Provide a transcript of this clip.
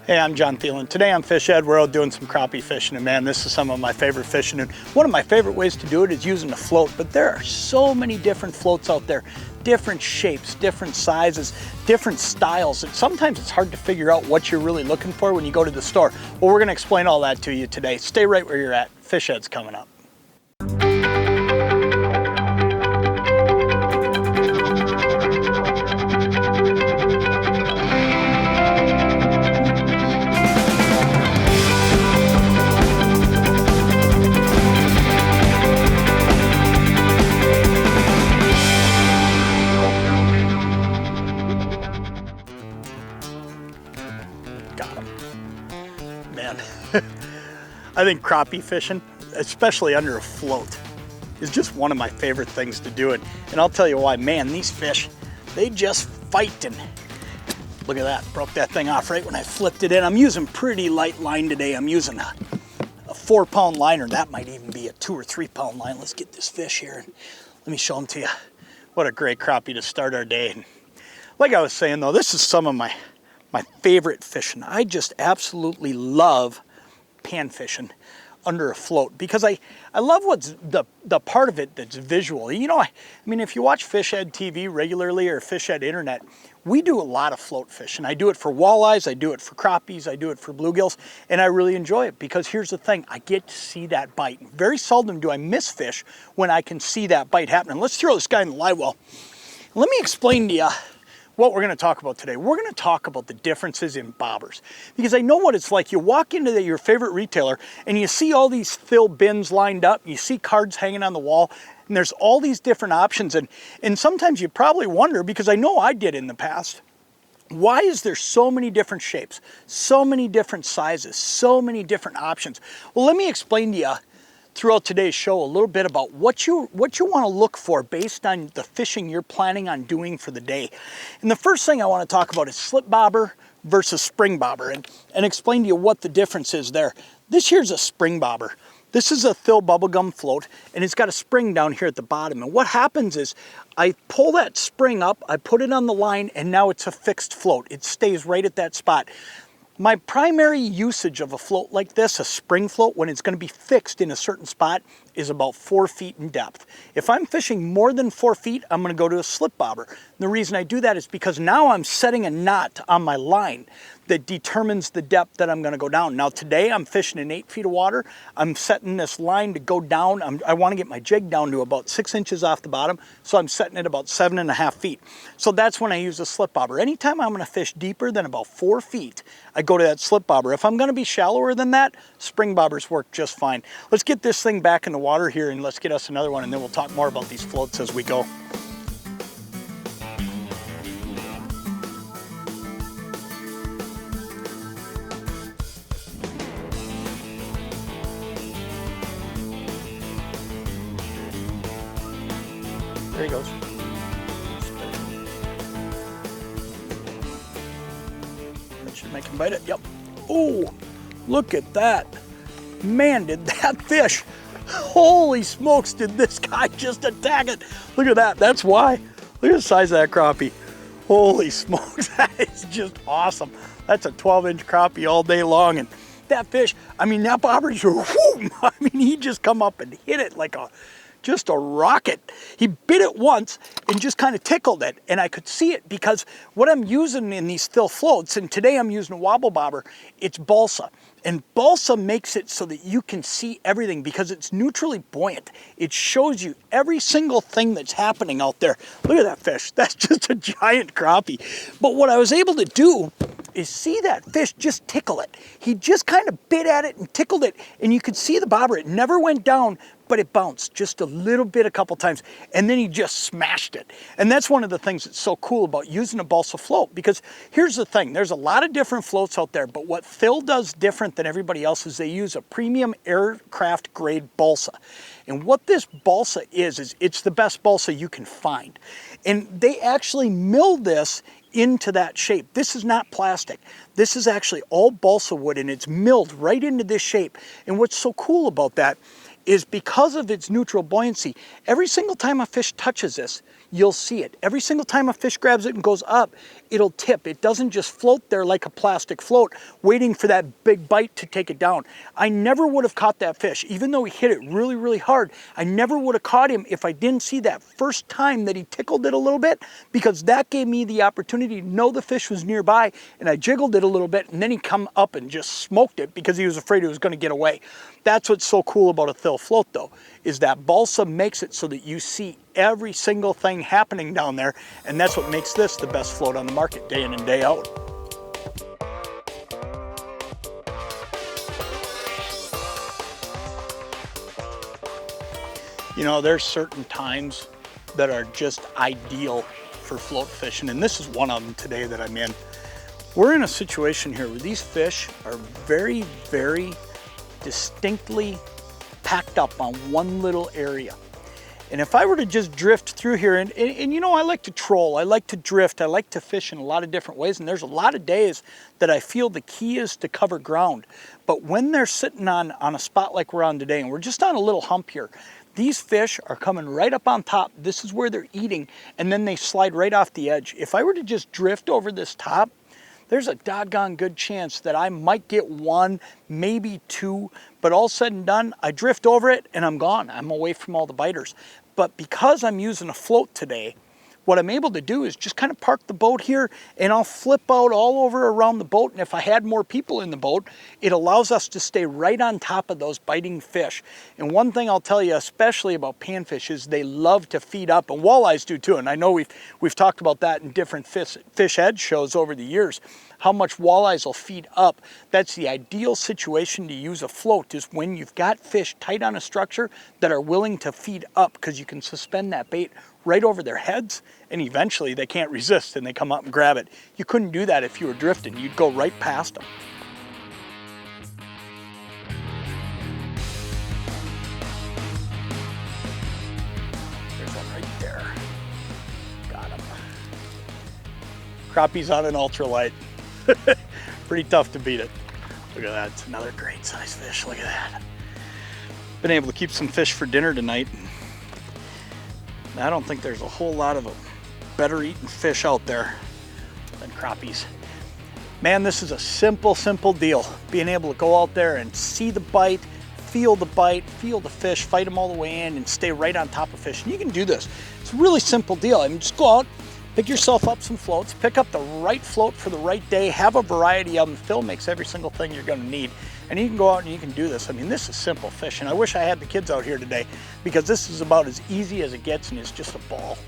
Hey, I'm Jon Thelen. Today I'm Fish Ed. We're out doing some crappie fishing, and man, this is some of my favorite fishing. And one of my favorite ways to do it is using a float, but there are so many different floats out there, different shapes, different sizes, different styles. And sometimes it's hard to figure out what you're really looking for when you go to the store. Well, we're gonna explain all that to you today. Stay right where you're at. Fish Ed's coming up. Man, I think crappie fishing, especially under a float, is just one of my favorite things to do. And I'll tell you why. Man, these fish, they just fight. And look at that, broke that thing off right when I flipped it in. I'm using pretty light line today. I'm using a 4-pound line, or that might even be a 2 or 3 pound line. Let's get this fish here and let me show them to you. What a great crappie to start our day. And like I was saying though, this is some of my favorite fishing. I just absolutely love pan fishing under a float because I love what's the part of it that's visual. You know, I mean, if you watch Fish Ed TV regularly or Fish Ed Internet, we do a lot of float fishing. I do it for walleyes, I do it for crappies, I do it for bluegills, and I really enjoy it because here's the thing, I get to see that bite. Very seldom do I miss fish when I can see that bite happening. Let's throw this guy in the live well. Let me explain to you what we're going to talk about today. We're going to talk about the differences in bobbers because I know what it's like. You walk into your favorite retailer and you see all these Thill bins lined up, you see cards hanging on the wall, and there's all these different options. And sometimes you probably wonder, because I know I did in the past, why is there so many different shapes, so many different sizes, so many different options? Well, let me explain to you throughout today's show a little bit about what you want to look for based on the fishing you're planning on doing for the day. And the first thing I want to talk about is slip bobber versus spring bobber and explain to you what the difference is there. This here's a spring bobber. This is a Thill bubblegum float, and it's got a spring down here at the bottom. And what happens is I pull that spring up, I put it on the line, and now it's a fixed float. It stays right at that spot. My primary usage of a float like this, a spring float, when it's going to be fixed in a certain spot, is about 4 feet in depth. If I'm fishing more than 4 feet, I'm going to go to a slip bobber. And the reason I do that is because now I'm setting a knot on my line that determines the depth that I'm going to go down. Now today I'm fishing in 8 feet of water. I'm setting this line to go down. I want to get my jig down to about 6 inches off the bottom, so I'm setting it about 7.5 feet. So that's when I use a slip bobber. Anytime I'm going to fish deeper than about 4 feet, I go to that slip bobber. If I'm going to be shallower than that, spring bobbers work just fine. Let's get this thing back in the water here and let's get us another one, and then we'll talk more about these floats as we go. There he goes. That should make him bite it. Yep. Oh, look at that. Man, did that fish. Holy smokes, did this guy just attack it. Look at that. That's why. Look at the size of that crappie. Holy smokes, that is just awesome. That's a 12-inch crappie all day long. And that fish, I mean, that bobber, I mean, he just come up and hit it like just a rocket. He bit it once and just kind of tickled it, and I could see it because what I'm using in these Thill floats, and today I'm using a Wobble Bobber, it's balsa. And balsa makes it so that you can see everything because it's neutrally buoyant. It shows you every single thing that's happening out there. Look at that fish. That's just a giant crappie. But what I was able to do is see that fish just tickle it. He just kind of bit at it and tickled it, and you could see the bobber. It never went down, but it bounced just a little bit a couple times, and then he just smashed it. And that's one of the things that's so cool about using a balsa float, because here's the thing, there's a lot of different floats out there, but what Thill does different than everybody else is they use a premium aircraft grade balsa. And what this balsa is it's the best balsa you can find. And they actually mill this into that shape. This is not plastic. This is actually all balsa wood, and it's milled right into this shape. And what's so cool about that is because of its neutral buoyancy. Every single time a fish touches this, you'll see it. Every single time a fish grabs it and goes up, it'll tip. It doesn't just float there like a plastic float, waiting for that big bite to take it down. I never would have caught that fish, even though he hit it really, really hard. I never would have caught him if I didn't see that first time that he tickled it a little bit, because that gave me the opportunity to know the fish was nearby, and I jiggled it a little bit, and then he come up and just smoked it because he was afraid it was going to get away. That's what's so cool about a Thill float though, is that balsa makes it so that you see every single thing happening down there, and that's what makes this the best float on the market day in and day out. You know, there's certain times that are just ideal for float fishing, and this is one of them today that I'm in. We're in a situation here where these fish are very, very distinctly packed up on one little area. And if I were to just drift through here, and you know, I like to troll, I like to drift, I like to fish in a lot of different ways, and there's a lot of days that I feel the key is to cover ground. But when they're sitting on a spot like we're on today, and we're just on a little hump here, these fish are coming right up on top. This is where they're eating, and then they slide right off the edge. If I were to just drift over this top, there's a doggone good chance that I might get one, maybe two, but all said and done, I drift over it and I'm gone. I'm away from all the biters. But because I'm using a float today, what I'm able to do is just kind of park the boat here, and I'll flip out all over around the boat. And if I had more people in the boat, it allows us to stay right on top of those biting fish. And one thing I'll tell you, especially about panfish, is they love to feed up, and walleyes do too. And I know we've talked about that in different fish ed shows over the years, how much walleyes will feed up. That's the ideal situation to use a float, is when you've got fish tight on a structure that are willing to feed up, because you can suspend that bait right over their heads, and eventually they can't resist and they come up and grab it. You couldn't do that if you were drifting. You'd go right past them. There's one right there. Got him. Crappie's on an ultralight. Pretty tough to beat it. Look at that, it's another great size fish, look at that. Been able to keep some fish for dinner tonight. I don't think there's a whole lot of better eating fish out there than crappies. Man, this is a simple, simple deal. Being able to go out there and see the bite, feel the fish, fight them all the way in, and stay right on top of fish. And you can do this. It's a really simple deal. I mean, just go out, pick yourself up some floats, pick up the right float for the right day, have a variety of them. Thill makes every single thing you're gonna need. And you can go out and you can do this. I mean, this is simple fishing. I wish I had the kids out here today, because this is about as easy as it gets, and it's just a ball.